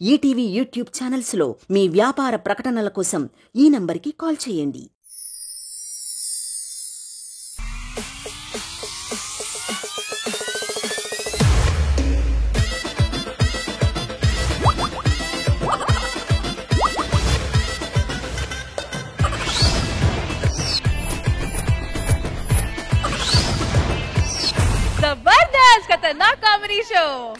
ETV YouTube ఛానల్స్లో మీ వ్యాపార ప్రకటనల కోసం ఈ నంబర్కి కాల్ చేయండి.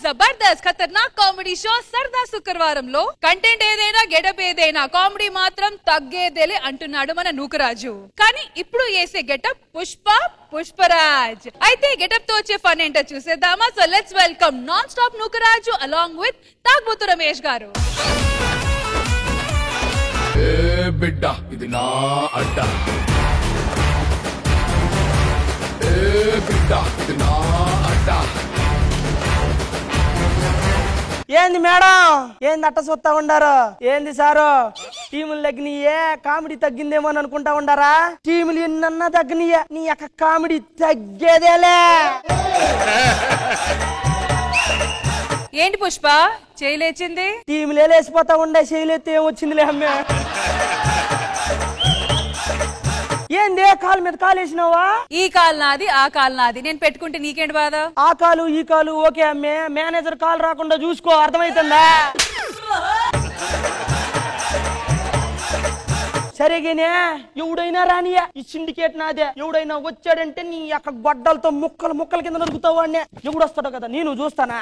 జబర్దస్త్ ఖతర్నాక్ కామెడీ షో సరదా శుక్రవారంలో కంటెంట్ ఏదైనా గెటప్ ఏదైనా కామెడీ మాత్రం తగ్గేదేలే అంటున్నాడు మన నూకరాజు. కానీ ఇప్పుడు వేసే గెటప్ పుష్పరాజ్. అయితే గెటప్ తో వచ్చే ఫన్ ఏంటో చూసేద్దామా? So let's welcome non stop Nookaraju along with Thagubothu Ramesh garu. బిడ్డ ఇది నా అడ్డ, బిడ్డ ఇది నా అడ్డ. ఏంది మేడం, ఏంది అట్ట చూస్తా ఉండారు? ఏంది సారు టీములు తగ్గినయే, కామెడీ తగ్గిందేమో అని అనుకుంటా ఉండారా? టీములు ఎన్నన్నా తగ్గినయే, నీ యొక్క కామెడీ తగ్గేదేలే. ఏంటి పుష్ప చేయలేచింది? టీములు లేచిపోతా ఉండే, చేయలేస్తే ఏమొచ్చిందిలే అమ్మే. ఏంది కాలు మీద కాలు వేసినావా? ఈ కాలు నాది, ఆ కాలు నాది, నేను పెట్టుకుంటే నీకేంటి బాధ? ఆ కాలు ఈ కాలు ఓకే అమ్మే, మేనేజర్ కాలు రాకుండా చూసుకో, అర్థమైతుందా? సరేగానే ఎవడైనా రానియా, ఈ సిండికేట్ నాదే. ఎవడైనా వచ్చాడంటే నీ యొక్క గొడ్డలతో ముక్కల కింద నరుకుతావు అన్నే. ఎవడు వస్తాడో కదా నేను చూస్తానా?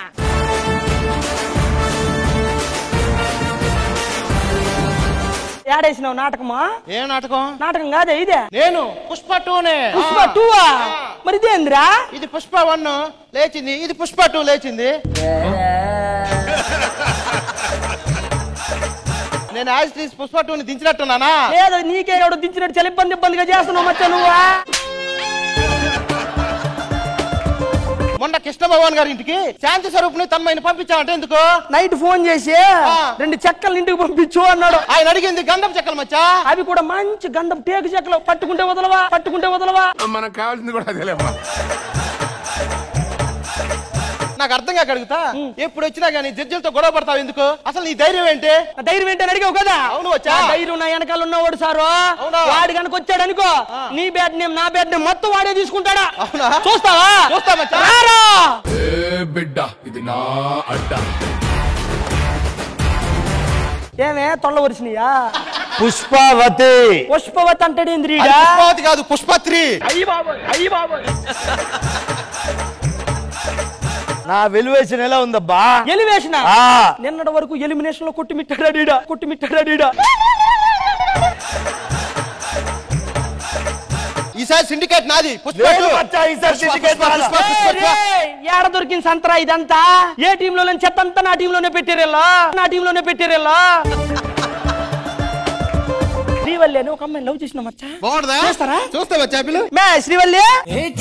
ఏడేసినావు నాటకమా? ఏం నాటకం? నాటకం కాదే ఇదే. నేను పుష్ప 2నే. పుష్ప 2ఆ? మరి ఇదేంద్రా? ఇది పుష్ప 1 లేచింది, ఇది పుష్ప 2 లేచింది. నేను యాజ్ పుష్ప 2ని దించినట్టున్నానా? లేదు, నీకే ఎవడు దించినట్టు చాలా ఇబ్బందిగా చేస్తున్నావు మచ్చా నువ్వా. మొన్న కృష్ణ భగవాన్ గారి ఇంటికి శాంతి స్వరూపుని తన్మయ్యని పంపించామంటే ఎందుకు? నైట్ ఫోన్ చేసి 2 చెక్కలు ఇంటికి పంపించు అన్నాడు. ఆయన అడిగింది గంధం చెక్కలు మచ్చా. అవి కూడా మంచి గంధం టేకు చెక్కలు. పట్టుకుంటే వదలవా. మనకు కావాల్సింది కూడా అదేలేమ్మా. నాకు అర్థం కాక అడుగుతా, ఎప్పుడు వచ్చినా గానీ జడ్జిలతో గొడవ పడతావు ఎందుకు? అసలు నీ ధైర్యం ఏంటి? ధైర్యం ఏంటని అడిగావు కదా. అవును వచ్చా. ధైర్యం నా వెనకాల ఉన్నవాడు సారు. వాడి కనుక వచ్చాడు అనుకో, నీ బ్యాట్ నేమ్ నా బ్యాట్ నేమ్ మొత్తం వాడే తీసుకుంటాడా. అవునా? చూస్తావా? చూస్తా మచ్చా. బిడ్డ ఇది నా అడ్డ. ఏమే తొల్ల వరిసినయా? పుష్పవతి అంటాడేంద్రీ? పుష్పవతి కాదు, పుష్ప 3. అయ్యి బాబోయ్. నా వెలువేషన్ ఎలా ఉందబ్బా? ఎలివేషన్ నిన్నటి వరకు ఎలిమినేషన్ లో కొట్టిమిట్టాడా. ఈసారి సిండికేట్ నాది. ఏడ దొరికింది సంతరా ఇదంతా? ఏ టీమ్ లో చెత్తంతా నా టీమ్ లోనే పెట్టారేలా. శ్రీవల్లి అని ఒక అమ్మాయి లవ్ చేసిన మచ్చా. బాగుంటుందా? చేస్తారా? చూస్తా మచ్చా పిలు. మే శ్రీవల్లి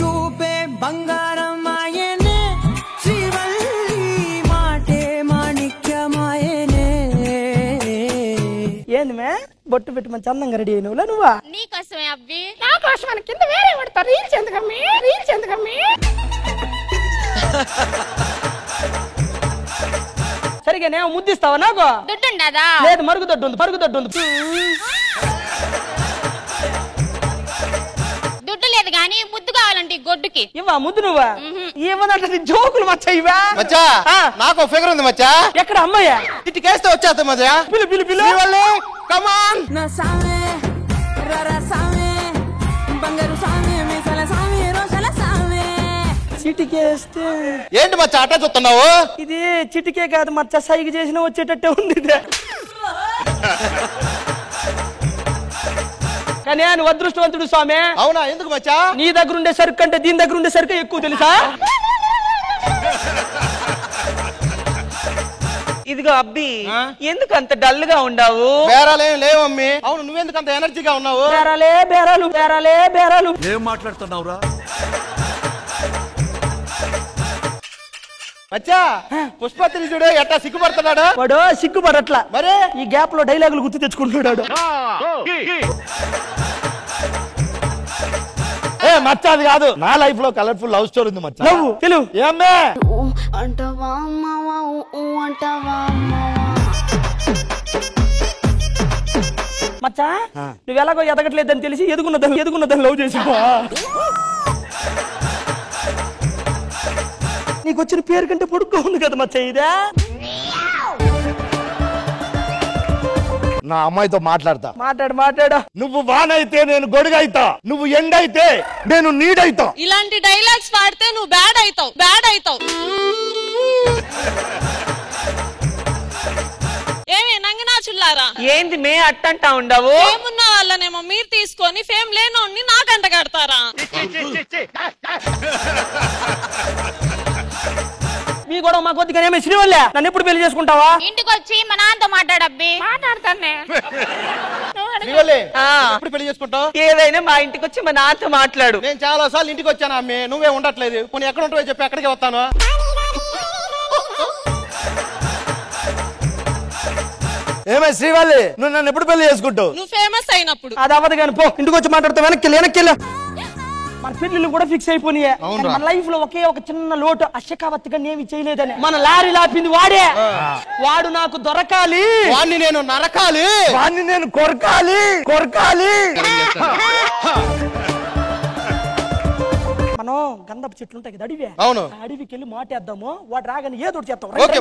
చూపే బంగారం ఆయనే, శ్రీవల్లి మాటే మాణిక్యమాయనే. ఏంది మే బొట్టు పెట్టి మంచి అందంగా రెడీ అయినవులా నువ్వా? నీ కోసమే అబ్బి. నా కోసం మన కింద వేరే పడతారు. రీల్స్ ఎందుకమ్మి? సరిగానే ముద్దిస్తావా నాకు? దుడ్డుండదా? లేదు, మరుగుదొడ్డు ఉంది. దుడ్డు లేదు గాని ముద్దు కావాలంటే గొడ్డుకి ఇవ్వా ముద్దు. నువ్వా ఇవ్వదంటే జోకులు మచ్చా ఇవా? మచ్చా నాకు ఫిగర్ ఉంది మచ్చా. ఎక్కడ అమ్మాయ్యా? ఇటుకేస్తే వచ్చేస్తా మచ్చా. పిలు కమాన్. నా సామే రరా సామే, బంగారు సామే, మీసాల సామే, రోషల సామే. చిటికేస్తే ఏంటి మచ్చా అట్టా చూస్తున్నావు? ఇది చిటికే కాదు మచ్చ, సైగ చేసిన వచ్చేటట్టే ఉంది ఇది. కానీ ఆయన అదృష్టవంతుడు స్వామి. అవునా? ఎందుకు మచ్చా? నీ దగ్గర ఉండే సరుకు కంటే దీని దగ్గర ఉండే సరుకు ఎక్కువ తెలుసా? ఇదిగో అబ్బి, ఎందుకు అంత డల్ గా ఉండావు? బేరాలేం లేవమ్మి. అవును, నువ్వెందుకు అంత ఎనర్జీగా ఉన్నావు? బేరాలు. ఏం మాట్లాడుతున్నావురా? మచ్చా పుష్ప 3 చూడు ఎట్టా సిగ్గుపడుతున్నాడు. వాడు సిగ్గుపడట్లా, మరి ఈ గ్యాప్ లో డైలాగులు గుర్తు తెచ్చుకుంటున్నాడు. మచ్చాది కాదు, నా లైఫ్ లో కలర్ఫుల్ లవ్ స్టోరీ ఉంది మచ్చా. తెలుగు ఏమ్మే అంటవా మావా అంటవా మావా మచ్చా నువ్వు ఎలాగో ఎదగట్లేదని తెలిసి ఎదుగున్నదని లవ్ చేసావా? నీకు వచ్చిన పేరు కంటే పొడుగ్గా ఉంది కదా మచ్చ ఇదే. నా అమ్మాయితో మాట్లాడు. నువ్వు వానైతే నేను గొడుగైతా, నువ్వు ఎండైతే నేను నీడైతా. ఇలాంటి డైలాగ్స్ వాడితే నువ్వు బ్యాడ్ అవుతావు. ఏమి నంగనాచుల్లారా, ఏంది మే అట్టంటా ఉండవు? ఫేమున్న వాళ్ళనేమో మీరు తీసుకొని ఫేమ్ లేనోడిని నాకంట కడతారా? మీ కూడా మా కొద్దిగా ఏమే శ్రీవల్లే, నన్ను ఎప్పుడు పెళ్లి చేసుకుంటావా? ఇంటికి వచ్చి మా నాన్నతో మాట్లాడబ్బి. మాట్లాడతానే. ఎప్పుడు పెళ్లి చేసుకుంటావు? ఏదైనా మా ఇంటికి వచ్చి మా నాన్నతో మాట్లాడు. నేను చాలా సార్లు ఇంటికి వచ్చాను అమ్మే, నువ్వే ఉండట్లేదు. కొన్ని ఎక్కడ ఉంటావో చెప్పి ఎక్కడికి వస్తాను. ఏమే శ్రీవల్లి, నువ్వు నన్ను ఎప్పుడు పెళ్లి చేసుకుంటావు? నువ్వు ఫేమస్ అయినప్పుడు. అది అవ్వదు కానీ పో, ఇంటికి వచ్చి మాట్లాడతా. వెనక్కి మన పెళ్లిళ్ళు కూడా ఫిక్స్ అయిపోయినాయి. మన లైఫ్ లో ఒకే ఒక చిన్న లోటు, అశకావత్తుగా ఏమి చేయలేదని. మన లారీ లాపింది వాడే. వాడు నాకు దొరకాలి, వాడిని నేను నరకాలి, వాడిని నేను కొరకాలి. మనం గంధపు చెట్లు ఉంటాయి కదా అడివి, అవును, అడవికి వెళ్ళి మాటేద్దాము. వాడు రాగానే ఏదో ఒకటి చేస్తాం. ఓకే.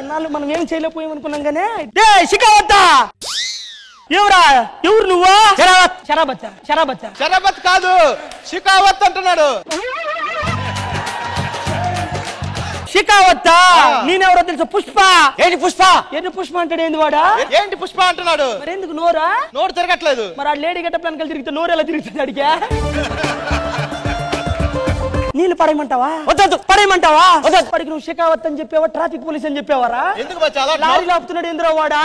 ఇన్నాళ్ళు మనం ఏం చేయలేకపోయాం అనుకున్నాం కానీ. శిఖావత్తా, ఎవరు నువ్వు? శరాబత్ కాదు, షికావత్ అంటున్నాడు. శిఖావత్తా, నేనెవరో తెలుసు? పుష్ప. ఏంటి పుష్ప అంటాడు? ఏంది వాడా? ఏంటి పుష్ప అంటున్నాడు? మరి ఎందుకు నోరు తిరగట్లేదు? మరి ఆ లేడీ గట్ట ప్లాన్ కలిసి తిరిగితే నోరు ఎలా తిరుగుతుంది అడిగా? నీళ్ళు పడేయమంటావా? పడేయమంటావా? వాడికి నువ్వు షికావత్ అని చెప్పావా, ట్రాఫిక్ పోలీస్ అని చెప్పేవారా? ఎందుకు చాలా లారీ లాపుతున్నాడు ఎందులో వాడా?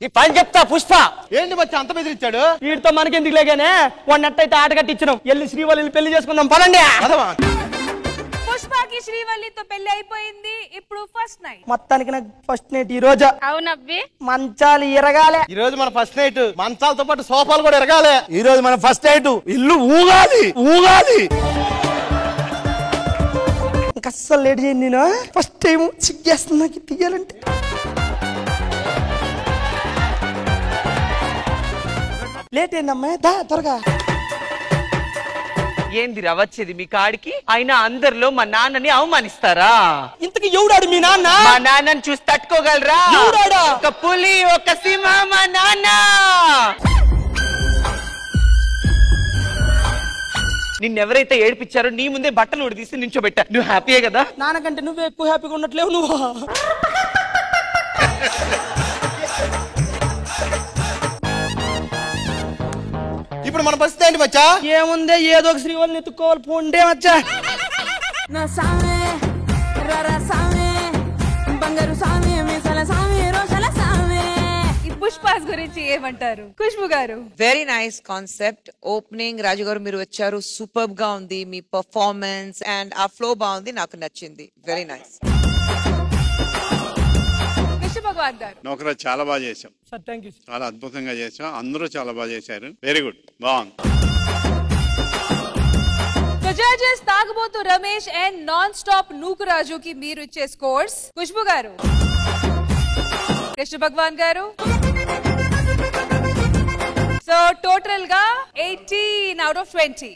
ఈ పని చెప్తా. పుష్ప ఏంటి మచ్చ అంత బెదిరించాడు? వీడితో మనకెందుకు లేగానే వాడిని ఎట్టయితే ఆట కట్టించినాం. వెళ్ళి శ్రీవల్లిని పెళ్లి చేసుకుందాం పదండి. పుష్పకి శ్రీవల్లితో పెళ్లి అయిపోయింది. ఇప్పుడు ఫస్ట్ నైట్. మొత్తానికి నాకు ఫస్ట్ నైట్ ఈ రోజు. అవునబ్బి, మంచాలు ఎరగాలి. ఈ రోజు మన ఫస్ట్ నైట్, మంచాలతో పాటు సోఫాలు కూడా ఎరగాలి. ఈ రోజు మన ఫస్ట్ నైట్, ఇల్లు ఊగాలి. ఇంకా అస్సలు లేట్ చేయండి. నేను ఫస్ట్ టైం సిగ్గేస్తుంది నాకు తీయాలంటే. లేట్ అయిందమ్మా, దా త్వరగా. ఏంది రవచ్చేది మీ కాడికి? అయినా అందరిలో మా నాన్నని అవమానిస్తారా? ఇంతకు ఎవడాడు మీ నాన్న? మా నాన్నని చూసి తట్టుకోగలరా? ఎవడాడా? ఒక పులి, ఒక సింహ మా నాన్న. నిన్నెవరైతే ఏడిపించారో నీ ముందే బట్టలు ఉడిదీసి నించోబెట్టా. నువ్వు హ్యాపీయే కదా? నాన్నకంటే నువ్వే ఎక్కువ హ్యాపీగా ఉండట్లేవు నువ్వు. ఇప్పుడు మన పరిస్థితి ఏంటి మచ్చా? ఏముందే, ఏదో ఒక శ్రీవల్లిని ఎత్తుకోవాలి. పోండే మచ్చా. నా సామే రరా సామే బంగారు సామే మీసాల సామే రోషాల సామే. ఈ పుష్పాస్ గురించి ఏమంటారు ఖుష్బు గారు? Very nice concept. ఓపెనింగ్ రాజు గారు మీరు వచ్చారు, సూపర్ గా ఉంది మీ పర్ఫార్మెన్స్ అండ్ ఆ ఫ్లో బాగుంది, నాకు నచ్చింది. Very nice. భగవాన్ గారు నౌకరాజ్ చాలా బాగా చేశాం. చాలా అద్భుతంగా చేశాం. అందరూ చాలా బాగా చేశారు. వెరీ గుడ్, బాగుంది. Judges Thagubothu Ramesh and non stop నూకరాజుకి మీరు ఇచ్చే స్కోర్స్. ఖుష్బు గారు, కృష్ణ భగవాన్ గారు. సో టోటల్ గా 18 out of 20.